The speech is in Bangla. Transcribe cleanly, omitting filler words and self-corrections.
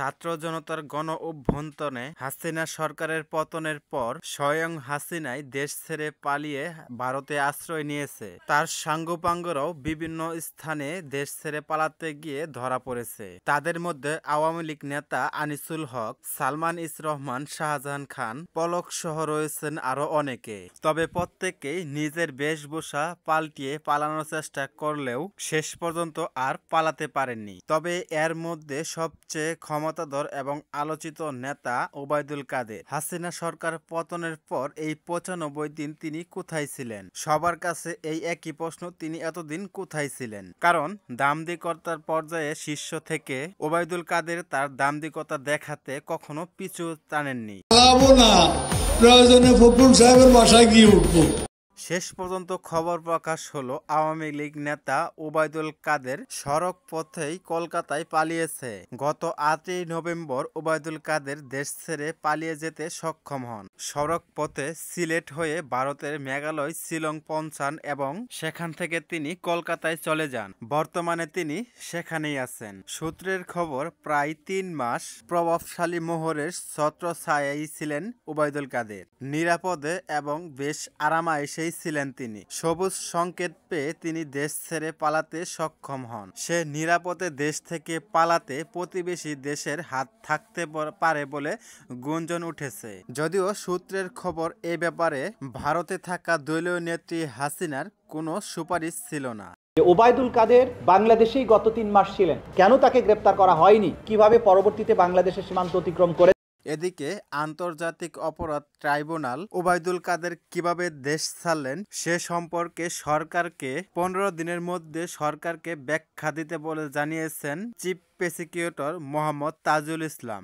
ছাত্র জনতার গণ অভ্যুত্থানে হাসিনা সরকারের পতনের পর স্বয়ং হাসিনাই দেশ ছেড়ে পালিয়ে ভারতে আশ্রয় নিয়েছে। তার সাঙ্গপাঙ্গরাও বিভিন্ন স্থানে দেশ ছেড়ে পালাতে গিয়ে ধরা পড়েছে। তাদের মধ্যে আওয়ামী লীগ নেতা আনিসুল হক, সালমান ইস রহমান, শাহজাহান খান, পলক সহ রয়েছেন আরো অনেকে। তবে প্রত্যেকেই নিজের বেশভূষা পাল্টিয়ে পালানোর চেষ্টা করলেও শেষ পর্যন্ত আর পালাতে পারেননি। তবে এর মধ্যে সবচেয়ে ক্ষমতাধর এবং আলোচিত নেতা ওবায়দুল কাদের। হাসিনা সরকার পতনের পর এই ৯৫ দিন তিনি কোথায় ছিলেন? সবার কাছে এই একই প্রশ্ন, তিনি এতদিন কোথায় ছিলেন? কারণ দাম্ভিকতার পর্যায়ে শীর্ষ থেকে ওবায়দুল কাদের তার দাম্ভিকতা দেখাতে কখনো পিছু টানেননি। প্রয়োজনে ফখরুল সাহেবের বাসায় গিয়ে উঠবো। শেষ পর্যন্ত খবর প্রকাশ হলো আওয়ামী লীগ নেতা ওবায়দুল কাদের সড়ক পথেই কলকাতায় পালিয়েছে। গত ৮ই নভেম্বর ওবায়দুল কাদের দেশ ছেড়ে পালিয়ে যেতে সক্ষম হন। সড়ক পথে সিলেট হয়ে ভারতের মেঘালয়, শিলং পৌঁছান এবং সেখান থেকে তিনি কলকাতায় চলে যান। বর্তমানে তিনি সেখানেই আছেন। সূত্রের খবর, প্রায় ৩ মাস প্রভাবশালী মোহরের ছত্রছায়ায় ছিলেন ওবায়দুল কাদের। নিরাপদে এবং বেশ আরামায়েশেই ছিলেন তিনি। সবুজ সংকেত পেয়ে তিনি দেশ ছেড়ে পালাতে সক্ষম হন। সে নিরাপদে দেশ থেকে পালাতে প্রতিবেশী দেশের হাত থাকতে পারে বলে গুঞ্জন উঠেছে। যদিও সূত্রের খবর, এ ব্যাপারে ভারতে থাকা দলীয় নেত্রী হাসিনার কোনো সুপারিশ ছিল না। ওবায়দুল কাদের বাংলাদেশেই গত ৩ মাস ছিলেন, কেন তাকে গ্রেপ্তার করা হয়নি? কিভাবে পরবর্তীতে বাংলাদেশের সীমান্ত অতিক্রম করে? এদিকে আন্তর্জাতিক অপরাধ ট্রাইব্যুনাল ওবায়দুল কাদের কিভাবে দেশ ছাড়লেন সে সম্পর্কে সরকারকে ১৫ দিনের মধ্যে সরকারকে ব্যাখ্যা দিতে বলে জানিয়েছেন চিফ প্রসিকিউটর মোহাম্মদ তাজুল ইসলাম।